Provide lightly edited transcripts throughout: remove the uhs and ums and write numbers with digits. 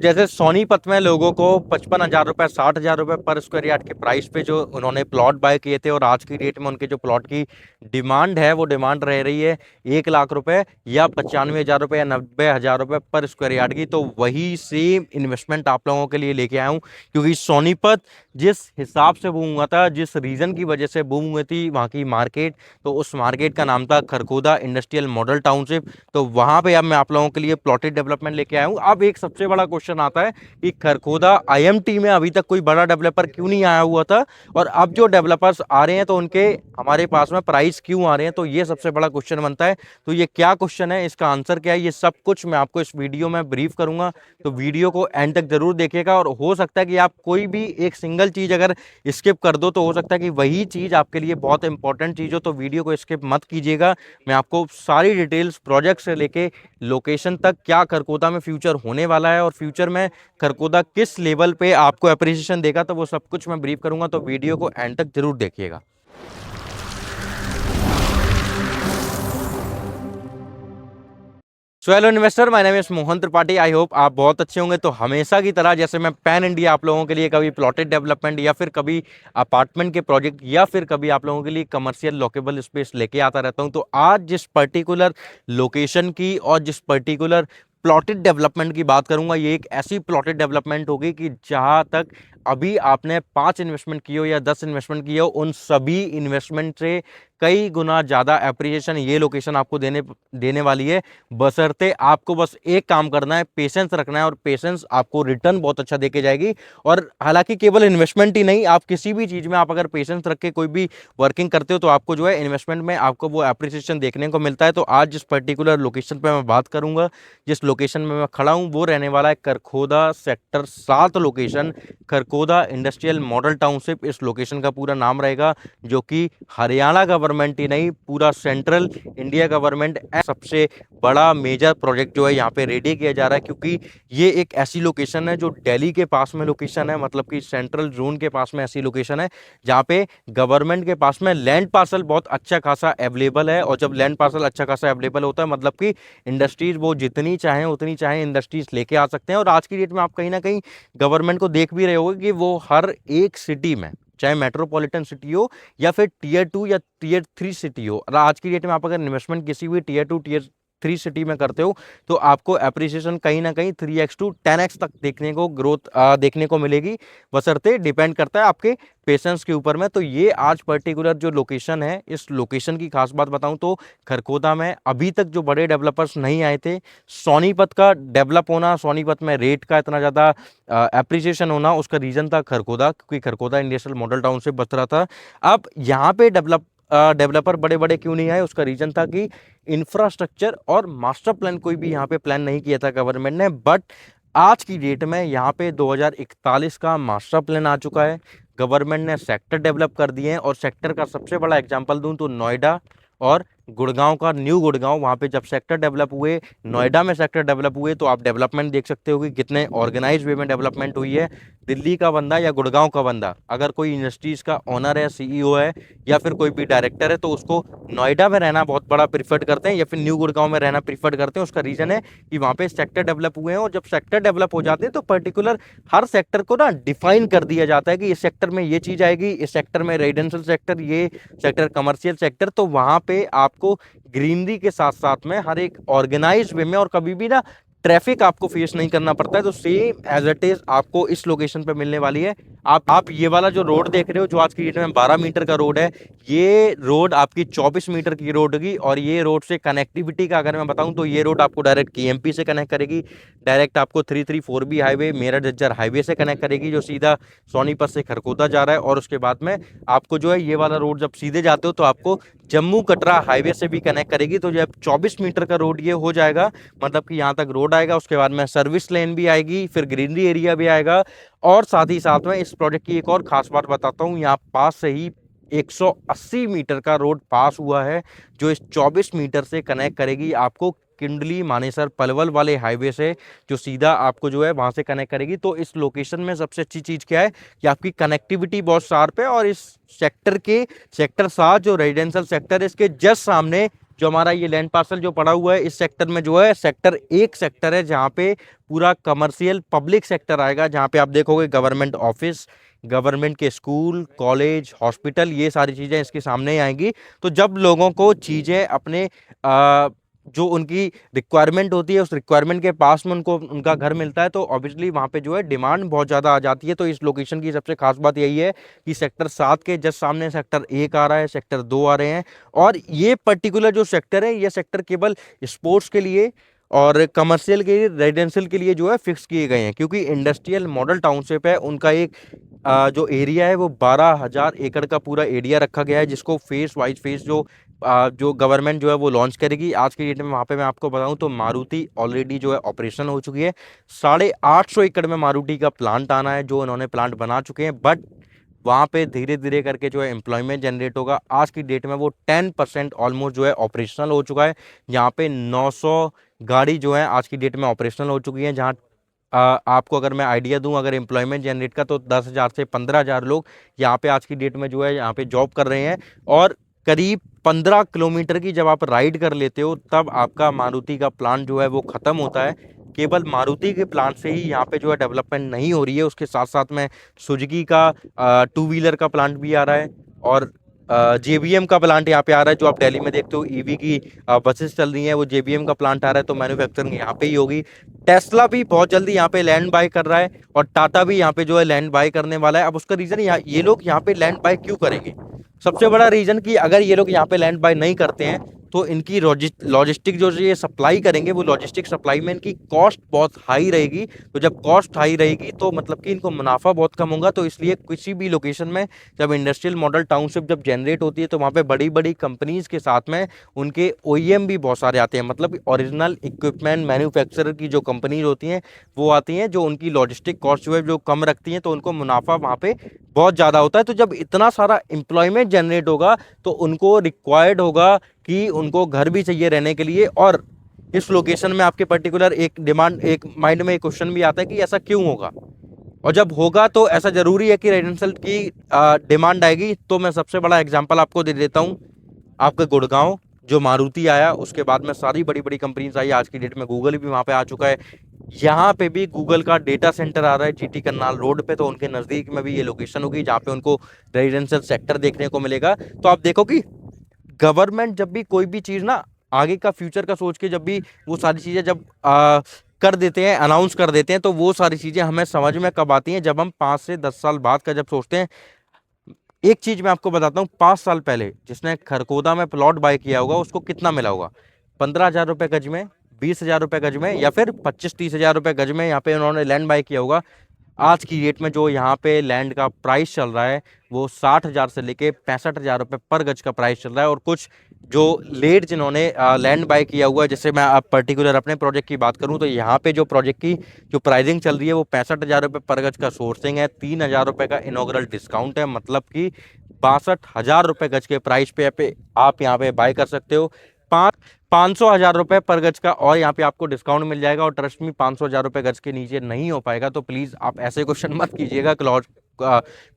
जैसे सोनीपत में लोगों को 55,000 रुपये 60,000 रुपये पर स्क्वायर यार्ड के प्राइस पे जो उन्होंने प्लॉट बाय किए थे, और आज की डेट में उनके जो प्लॉट की डिमांड है वो डिमांड रह रही है 1 लाख रुपए या 95,000 रुपये या 90,000 रुपये पर स्क्वायर यार्ड की। तो वही सेम इन्वेस्टमेंट आप लोगों के लिए लेके आया हूँ, क्योंकि सोनीपत जिस हिसाब से बूम हुआ था, जिस रीजन की वजह से बूम हुई थी वहाँ की मार्केट, तो उस मार्केट का नाम था खरखोदा इंडस्ट्रियल मॉडल टाउनशिप। तो वहाँ पे अब मैं आप लोगों के लिए प्लॉटेड डेवलपमेंट लेके आया हूँ। अब एक सबसे बड़ा क्वेश्चन आता है कि खरखोदा आईएमटी में अभी तक कोई बड़ा डेवलपर क्यों नहीं आया हुआ था, और अब जो डेवलपर्स आ रहे हैं तो उनके हमारे पास में प्राइस क्यों आ रहे हैं, तो ये सबसे बड़ा क्वेश्चन बनता है। तो ये क्या क्वेश्चन है, इसका आंसर क्या है, ये सब कुछ मैं आपको इस वीडियो में ब्रीफ करूंगा। तो वीडियो को एंड तक जरूर देखिएगा, और हो सकता है कि आप कोई भी एक सिंगल चीज अगर स्किप कर दो तो हो सकता है कि वही चीज आपके लिए बहुत इंपॉर्टेंट चीज हो। तो वीडियो को स्किप मत कीजिएगा। मैं आपको सारी डिटेल्स प्रोजेक्ट से लेके लोकेशन तक, क्या खरकोदा में फ्यूचर होने वाला है और फ्यूचर में खरकोदा किस लेवल पे आपको अप्रिसिएशन देगा, तो वो सब कुछ मैं ब्रीफ करूंगा। तो वीडियो को एंड तक जरूर देखिएगा। So hello investor, my name is Mohan Tripathi. I hope आप बहुत अच्छे होंगे। तो हमेशा की तरह जैसे मैं पैन इंडिया आप लोगों के लिए कभी प्लॉटेड डेवलपमेंट या फिर कभी अपार्टमेंट के प्रोजेक्ट या फिर कभी आप लोगों के लिए कमर्शियल लॉकेबल स्पेस लेके आता रहता हूं। तो आज जिस पर्टिकुलर लोकेशन की और जिस पर्टिकुलर प्लॉटेड डेवलपमेंट की बात करूंगा, ये एक ऐसी प्लॉटेड डेवलपमेंट होगी कि जहां तक अभी आपने 5 इन्वेस्टमेंट किए हो या 10 इन्वेस्टमेंट किए हो, उन सभी इन्वेस्टमेंट से कई गुना ज्यादा एप्रिसिएशन ये लोकेशन आपको देने देने वाली है। बशर्ते आपको बस एक काम करना है, पेशेंस रखना है, और पेशेंस आपको रिटर्न बहुत अच्छा देके जाएगी। और हालांकि केवल इन्वेस्टमेंट ही नहीं, आप किसी भी चीज में आप अगर पेशेंस रख के कोई भी वर्किंग करते हो तो आपको जो है इन्वेस्टमेंट में आपको वो एप्रिसिएशन देखने को मिलता है। तो आज जिस पर्टिकुलर लोकेशन पे मैं बात करूंगा, जिस लोकेशन में मैं खड़ा हूं, वो रहने वाला है Kharkhoda sector 7 location, Kharkhoda industrial model township इस लोकेशन का पूरा नाम रहेगा, जो कि हरियाणा गवर्नमेंट ही नहीं, पूरा सेंट्रल इंडिया गवर्नमेंट सबसे बड़ा मेजर प्रोजेक्ट जो है यहाँ पे रेडी किया जा रहा है। क्योंकि ये एक ऐसी लोकेशन है जो दिल्ली के पास में लोकेशन है, मतलब कि सेंट्रल जोन के पास में ऐसी लोकेशन है जहाँ पे गवर्नमेंट के पास में लैंड पार्सल बहुत अच्छा खासा अवेलेबल है। और जब लैंड पार्सल अच्छा खासा अवेलेबल होता है, मतलब कि इंडस्ट्रीज वो जितनी चाहें उतनी चाहें इंडस्ट्रीज लेके आ सकते हैं। और आज की डेट में आप कहीं ना कहीं गवर्नमेंट को देख भी रहे होगे कि वो हर एक सिटी में, चाहे मेट्रोपॉलिटन सिटी हो या फिर टीयर 2 या टीयर 3 सिटी हो, और आज की डेट में आप अगर इन्वेस्टमेंट किसी भी टीयर 2 टीयर 3 सिटी में करते हो तो आपको एप्रिसिएशन कहीं ना कहीं 3x टू 10x तक देखने को ग्रोथ देखने को मिलेगी। बशर्ते डिपेंड करता है आपके पेशेंस के ऊपर में। तो ये आज पर्टिकुलर जो लोकेशन है, इस लोकेशन की खास बात बताऊं तो खरखोदा में अभी तक जो बड़े डेवलपर्स नहीं आए थे, सोनीपत का डेवलप होना, सोनीपत में रेट का इतना ज़्यादा एप्रिसिएशन होना, उसका रीजन था खरखोदा, क्योंकि खरखोदा इंडस्ट्रियल मॉडल टाउन से बच रहा था। अब यहाँ पे डेवलपर बड़े बड़े क्यों नहीं आए, उसका रीजन था कि इंफ्रास्ट्रक्चर और मास्टर प्लान कोई भी यहाँ पे प्लान नहीं किया था गवर्नमेंट ने। बट आज की डेट में यहाँ पे 2041 का मास्टर प्लान आ चुका है। गवर्नमेंट ने सेक्टर डेवलप कर दिए हैं, और सेक्टर का सबसे बड़ा एग्जांपल दूं तो नोएडा और गुड़गांव का न्यू गुड़गांव, वहाँ पे जब सेक्टर डेवलप हुए, नोएडा में सेक्टर डेवलप हुए, तो आप डेवलपमेंट देख सकते हो कि कितने ऑर्गेनाइज वे में डेवलपमेंट हुई है। दिल्ली का बंदा या गुड़गांव का बंदा अगर कोई इंडस्ट्रीज का ओनर है, सीईओ है या फिर कोई भी डायरेक्टर है, तो उसको नोएडा में रहना बहुत बड़ा प्रीफर्ड करते हैं या फिर न्यू गुड़गांव में रहना प्रीफर्ड करते हैं। उसका रीजन है कि वहाँ पे सेक्टर डेवलप हुए हैं, और जब सेक्टर डेवलप हो जाते हैं तो पर्टिकुलर हर सेक्टर को ना डिफाइन कर दिया जाता है कि इस सेक्टर में ये चीज आएगी, इस सेक्टर में रेजिडेंशियल सेक्टर, ये सेक्टर कमर्शियल सेक्टर। तो वहाँ पे आपको ग्रीनरी के साथ साथ में हर एक ऑर्गेनाइज वे में और कभी भी ना ट्रैफिक आपको फेस नहीं करना पड़ता है। तो सेम एज इट इज आपको इस लोकेशन पे मिलने वाली है। आप ये वाला जो रोड देख रहे हो, जो आज की डेट में 12 मीटर का रोड है, ये रोड आपकी 24 मीटर की रोड होगी। और ये रोड से कनेक्टिविटी का अगर मैं बताऊं तो ये रोड आपको डायरेक्ट केएमपी से कनेक्ट करेगी, डायरेक्ट आपको 334B highway Meerut Jhajjar highway से कनेक्ट करेगी, जो सीधा सोनीपत से खरखोदा जा रहा है। और उसके बाद में आपको जो है ये वाला रोड जब सीधे जाते हो तो आपको जम्मू कटरा हाईवे से भी कनेक्ट करेगी। तो जब 24 मीटर का रोड ये हो जाएगा, मतलब कि यहाँ तक रोड आएगा, उसके बाद में सर्विस लेन भी आएगी, फिर ग्रीनरी एरिया भी आएगा। और साथ ही साथ में इस प्रोजेक्ट की एक और खास बात बताता हूँ, यहाँ पास से ही 180 मीटर का रोड पास हुआ है, जो इस 24 मीटर से कनेक्ट करेगी आपको किंडली मानेसर पलवल वाले हाईवे से, जो सीधा आपको जो है वहां से कनेक्ट करेगी। तो इस लोकेशन में सबसे अच्छी चीज क्या है कि आपकी कनेक्टिविटी बहुत शार्प है। और इस सेक्टर 7 जो रेजिडेंशियल सेक्टर है, इसके जस्ट सामने जो हमारा ये लैंड पार्सल जो पड़ा हुआ है इस सेक्टर में जो है सेक्टर एक सेक्टर है जहाँ पे पूरा कमर्शियल पब्लिक सेक्टर आएगा, जहाँ पे आप देखोगे गवर्नमेंट ऑफिस, गवर्नमेंट के स्कूल, कॉलेज, हॉस्पिटल, ये सारी चीज़ें इसके सामने ही आएंगी। तो जब लोगों को चीज़ें अपने जो उनकी रिक्वायरमेंट होती है उस रिक्वायरमेंट के पास में उनको उनका घर मिलता है, तो ऑब्वियसली वहाँ पे जो है डिमांड बहुत ज़्यादा आ जाती है। तो इस लोकेशन की सबसे खास बात यही है कि सेक्टर 7 के जस्ट सामने सेक्टर 1 आ रहा है, सेक्टर 2 आ रहे हैं, और ये पर्टिकुलर जो सेक्टर है ये सेक्टर केवल स्पोर्ट्स के लिए और कमर्शियल के लिए, रेजिडेंशियल के लिए जो है फिक्स किए गए हैं, क्योंकि इंडस्ट्रियल मॉडल टाउनशिप है उनका एक जो एरिया है वो 12,000 एकड़ का पूरा एरिया रखा गया है, जिसको फेस वाइज फेस जो गवर्नमेंट जो है वो लॉन्च करेगी। आज के डेट में वहाँ पे मैं आपको बताऊँ तो मारुति ऑलरेडी जो है ऑपरेशन हो चुकी है। 850 एकड़ में मारुति का प्लांट आना है, जो इन्होंने प्लांट बना चुके हैं, बट वहाँ पे धीरे धीरे करके जो है एम्प्लॉयमेंट जनरेट होगा। आज की डेट में वो 10% ऑलमोस्ट जो है ऑपरेशनल हो चुका है। यहाँ पे 900 गाड़ी जो है आज की डेट में ऑपरेशनल हो चुकी है, जहाँ आपको अगर मैं आइडिया दूं अगर एम्प्लॉयमेंट जनरेट का, तो 10,000 से 15,000 लोग यहाँ पे आज की डेट में जो है यहाँ पे जॉब कर रहे हैं। और करीब 15 किलोमीटर की जब आप राइड कर लेते हो तब आपका मारुति का प्लांट जो है वो ख़त्म होता है। केवल मारुति के प्लांट से ही यहाँ पे जो है डेवलपमेंट नहीं हो रही है, उसके साथ साथ में सुजुकी का 2 व्हीलर का प्लांट भी आ रहा है, और जेबीएम का प्लांट यहाँ पे आ रहा है। जो आप दिल्ली में देखते हो ईवी की बसेस चल रही हैं, वो जेबीएम का प्लांट आ रहा है, तो मैन्युफैक्चरिंग यहाँ पे ही होगी। टेस्ला भी बहुत जल्दी यहाँ पे लैंड बाय कर रहा है, और टाटा भी यहाँ पे जो है लैंड बाय करने वाला है। अब उसका रीजन ये लोग यहाँ पे लैंड बाय क्यों करेंगे? सबसे बड़ा रीजन कि अगर ये लोग यहाँ पे लैंड बाय नहीं करते हैं तो इनकी लॉजिस्टिक जो ये सप्लाई करेंगे वो लॉजिस्टिक सप्लाई में इनकी कॉस्ट बहुत हाई रहेगी। तो जब कॉस्ट हाई रहेगी तो मतलब कि इनको मुनाफा बहुत कम होगा। तो इसलिए किसी भी लोकेशन में जब इंडस्ट्रियल मॉडल टाउनशिप जब जनरेट होती है तो वहाँ पे बड़ी बड़ी कंपनीज के साथ में उनके ओईएम भी बहुत सारे आते हैं, मतलब ओरिजिनल इक्विपमेंट मैन्युफैक्चरर की जो कंपनीज होती हैं वो आती हैं, जो उनकी लॉजिस्टिक कॉस्ट जो है जो कम रखती हैं, तो उनको मुनाफा वहाँ पे बहुत ज़्यादा होता है। तो जब इतना सारा एम्प्लॉयमेंट जनरेट होगा तो उनको रिक्वायर्ड होगा कि उनको घर भी चाहिए रहने के लिए। और इस लोकेशन में आपके पर्टिकुलर एक डिमांड, एक माइंड में एक क्वेश्चन भी आता है कि ऐसा क्यों होगा, और जब होगा तो ऐसा जरूरी है कि रेजिडेंशियल की डिमांड आएगी। तो मैं सबसे बड़ा एग्जांपल आपको दे देता हूँ, आपके गुड़गांव जो मारुति आया उसके बाद में सारी बड़ी बड़ी कंपनीज आई, आज की डेट में गूगल भी वहाँ पे आ चुका है। यहाँ पे भी गूगल का डेटा सेंटर आ रहा है जीटी करनाल रोड पे, तो उनके नज़दीक में भी ये लोकेशन होगी जहाँ पे उनको रेजिडेंशियल सेक्टर देखने को मिलेगा। तो आप देखो कि गवर्नमेंट जब भी कोई भी चीज़ ना आगे का फ्यूचर का सोच के जब भी वो सारी चीज़ें जब कर देते हैं, अनाउंस कर देते हैं, तो वो सारी चीज़ें हमें समझ में कब आती हैं, जब हम 5 से 10 साल बाद का जब सोचते हैं। एक चीज़ मैं आपको बताता हूँ, 5 साल पहले जिसने खरकोदा में प्लॉट बाय किया होगा उसको कितना मिला होगा? 15,000 रुपये गज में, 20,000 रुपये गज में, या फिर 25-30 हज़ार रुपये गज में यहाँ पे उन्होंने लैंड बाय किया होगा। आज की डेट में जो यहाँ पे लैंड का प्राइस चल रहा है वो 60,000 से लेके 65,000 रुपये पर गज का प्राइस चल रहा है। और कुछ जो लेट जिन्होंने लैंड बाय किया हुआ है, जैसे मैं अब पर्टिकुलर अपने प्रोजेक्ट की बात करूं तो यहाँ पे जो प्रोजेक्ट की जो प्राइसिंग चल रही है वो 65,000 रुपये पर गज का सोर्सिंग है, 3,000 रुपये का इनॉग्रल डिस्काउंट है, मतलब कि 62,000 रुपये गज के प्राइस पे आप यहाँ पे बाय कर सकते हो। 500,000 रुपये पर गज का और यहाँ पे आपको डिस्काउंट मिल जाएगा। और ट्रस्ट में 500,000 रुपये गज के नीचे नहीं हो पाएगा। तो प्लीज़ आप ऐसे क्वेश्चन मत कीजिएगा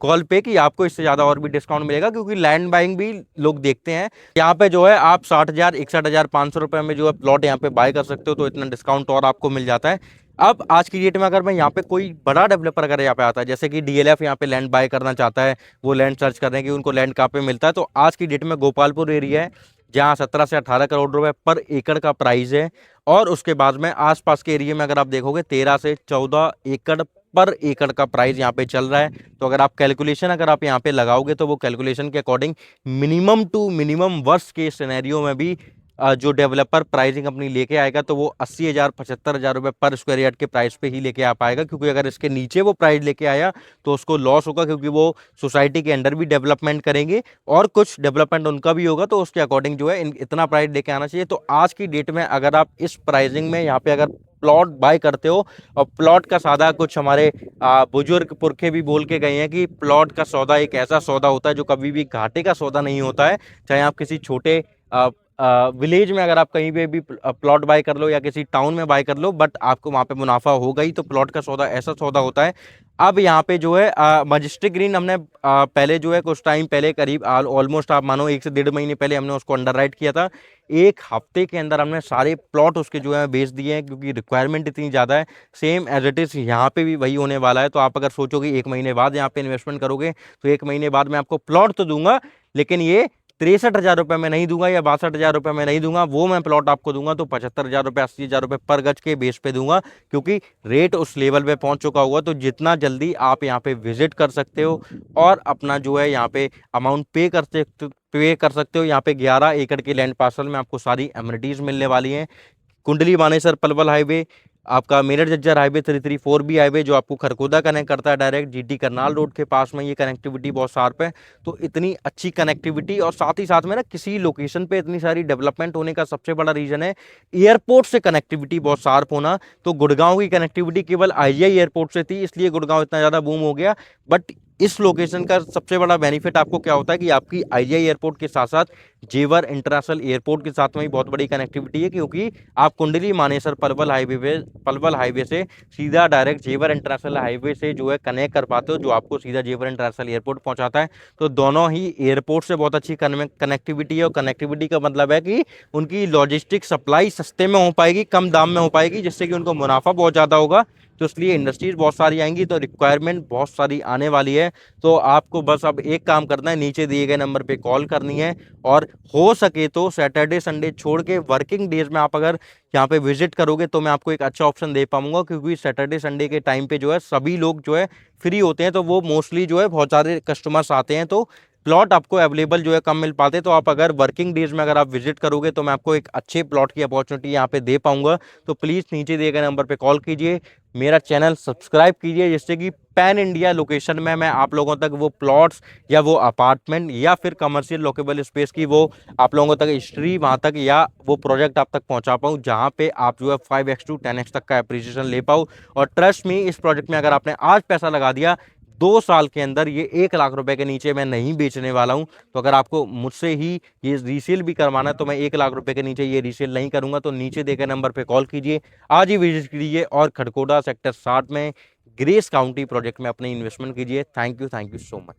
कॉल पे कि आपको इससे ज़्यादा और भी डिस्काउंट मिलेगा, क्योंकि लैंड बाइंग भी लोग देखते हैं। यहाँ पे जो है आप 60,000, 61,500 रुपये में जो है प्लॉट यहाँ पे बाय कर सकते हो, तो इतना डिस्काउंट और आपको मिल जाता है। अब आज की डेट में अगर मैं यहाँ पे कोई बड़ा डेवलपर अगर यहाँ पे आता है, जैसे कि डीएलएफ यहाँ पे लैंड बाय करना चाहता है, वो लैंड सर्च कर रहे हैं कि उनको लैंड कहाँ पे मिलता है, तो आज की डेट में गोपालपुर एरिया है जहाँ 17 से 18 करोड़ रुपए पर एकड़ का प्राइस है। और उसके बाद में आसपास के एरिया में अगर आप देखोगे 13 से 14 एकड़ पर एकड़ का प्राइस यहाँ पे चल रहा है। तो अगर आप कैलकुलेशन अगर आप यहाँ पे लगाओगे तो वो कैलकुलेशन के according minimum to minimum worst के सिनेरियो में भी जो डेवलपर प्राइसिंग अपनी लेके आएगा तो वो 80,000 75,000 रुपये पर स्क्वायर यार्ड के प्राइस पे ही लेके आ पाएगा। क्योंकि अगर इसके नीचे वो प्राइस लेके आया तो उसको लॉस होगा, क्योंकि वो सोसाइटी के अंडर भी डेवलपमेंट करेंगे और कुछ डेवलपमेंट उनका भी होगा, तो उसके अकॉर्डिंग जो है इतना प्राइस लेके आना चाहिए। तो आज की डेट में अगर आप इस प्राइसिंग में यहाँ पे अगर प्लॉट बाय करते हो, और प्लॉट का सौदा कुछ हमारे बुजुर्ग पुरखे भी बोल के गए हैं कि प्लॉट का सौदा एक ऐसा सौदा होता है जो कभी भी घाटे का सौदा नहीं होता है। चाहे आप किसी छोटे विलेज में अगर आप कहीं पे भी प्लॉट बाय कर लो या किसी टाउन में बाय कर लो, बट आपको वहाँ पे मुनाफा होगा ही। तो प्लॉट का सौदा ऐसा सौदा होता है, अब यहाँ पे जो है मजेस्टिक ग्रीन हमने पहले जो है कुछ टाइम पहले करीब ऑलमोस्ट आप मानो 1 से 1.5 महीने पहले हमने उसको अंडरराइट किया था। 1 हफ्ते के अंदर हमने सारे प्लॉट उसके जो है बेच दिए हैं, क्योंकि रिक्वायरमेंट इतनी ज़्यादा है। सेम एज इट इज़ यहाँ पे भी वही होने वाला है। तो आप अगर सोचोगे 1 महीने बाद यहाँ पे इन्वेस्टमेंट करोगे, तो 1 महीने बाद मैं आपको प्लॉट तो दूंगा, लेकिन ये 63,000 रुपये में नहीं दूंगा या 62,000 रुपये में नहीं दूंगा। वो मैं प्लॉट आपको दूंगा तो 75,000 रुपये 80,000 रुपये पर गज के बेस पे दूंगा, क्योंकि रेट उस लेवल पे पहुंच चुका हुआ। तो जितना जल्दी आप यहाँ पे विजिट कर सकते हो और अपना जो है यहाँ पे अमाउंट पे कर सकते हो। यहाँ पे 11 एकड़ के लैंड पार्सल में आपको सारी एमिनिटीज मिलने वाली हैं। कुंडली मानेसर पलवल हाईवे, आपका Meerut Jhajjar highway 334B highway जो आपको खरगोदा कनेक्ट करता है डायरेक्ट जीटी करनाल रोड के पास में, ये कनेक्टिविटी बहुत शार्प है। तो इतनी अच्छी कनेक्टिविटी और साथ ही साथ में ना किसी लोकेशन पे इतनी सारी डेवलपमेंट होने का सबसे बड़ा रीजन है एयरपोर्ट से कनेक्टिविटी बहुत शार्प होना। तो गुड़गांव की कनेक्टिविटी केवल आईजीआई एयरपोर्ट से थी, इसलिए गुड़गांव इतना ज़्यादा बूम हो गया। बट इस लोकेशन का सबसे बड़ा बेनिफिट आपको क्या होता है कि आपकी आईजीआई एयरपोर्ट के साथ साथ जेवर इंटरनेशनल एयरपोर्ट के साथ में भी बहुत बड़ी कनेक्टिविटी है, क्योंकि आप कुंडली मानेसर पलवल हाईवे से सीधा डायरेक्ट जेवर इंटरनेशनल हाईवे से जो है कनेक्ट कर पाते हो, जो आपको सीधा जेवर इंटरनेशनल एयरपोर्ट पहुंचाता है। तो दोनों ही एयरपोर्ट से बहुत अच्छी कनेक्टिविटी है। और कनेक्टिविटी का मतलब है कि उनकी लॉजिस्टिक सप्लाई सस्ते में हो पाएगी, कम दाम में हो पाएगी, जिससे कि उनको मुनाफा बहुत ज़्यादा होगा। तो इसलिए इंडस्ट्रीज बहुत सारी आएंगी, तो रिक्वायरमेंट बहुत सारी आने वाली है। तो आपको बस अब एक काम करना है, नीचे दिए गए नंबर पे कॉल करनी है, और हो सके तो सैटरडे संडे छोड़ के वर्किंग डेज में आप अगर यहाँ पे विजिट करोगे तो मैं आपको एक अच्छा ऑप्शन दे पाऊंगा, क्योंकि सैटरडे संडे के टाइम पे जो है सभी लोग जो है फ्री होते हैं। तो वो मोस्टली जो है बहुत सारे कस्टमर्स आते हैं, तो प्लॉट आपको अवेलेबल जो है कम मिल पाते। तो आप अगर वर्किंग डेज में अगर आप विजिट करोगे तो मैं आपको एक अच्छे प्लॉट की अपॉर्चुनिटी यहाँ पे दे पाऊंगा। तो प्लीज़ नीचे दिए गए नंबर पे कॉल कीजिए, मेरा चैनल सब्सक्राइब कीजिए, जिससे कि पैन इंडिया लोकेशन में मैं आप लोगों तक वो प्लॉट्स या वो अपार्टमेंट या फिर कमर्शियल लोकेबल स्पेस की वो आप लोगों तक हिस्ट्री वहाँ तक या वो प्रोजेक्ट आप तक पहुँचा पाऊँ, जहाँ पे आप जो है 5x to 10x तक का एप्रिसिएशन ले पाओ। और ट्रस्ट मी, इस प्रोजेक्ट में अगर आपने आज पैसा लगा दिया, 2 साल के अंदर ये 1 लाख रुपए के नीचे मैं नहीं बेचने वाला हूं। तो अगर आपको मुझसे ही ये रीसेल भी करवाना है तो मैं 1 लाख रुपए के नीचे ये रीसेल नहीं करूंगा। तो नीचे देखे नंबर पे कॉल कीजिए, आज ही विजिट कीजिए और खड़कोटा सेक्टर 60 में ग्रेस काउंटी प्रोजेक्ट में अपनी इन्वेस्टमेंट कीजिए। Thank you so much.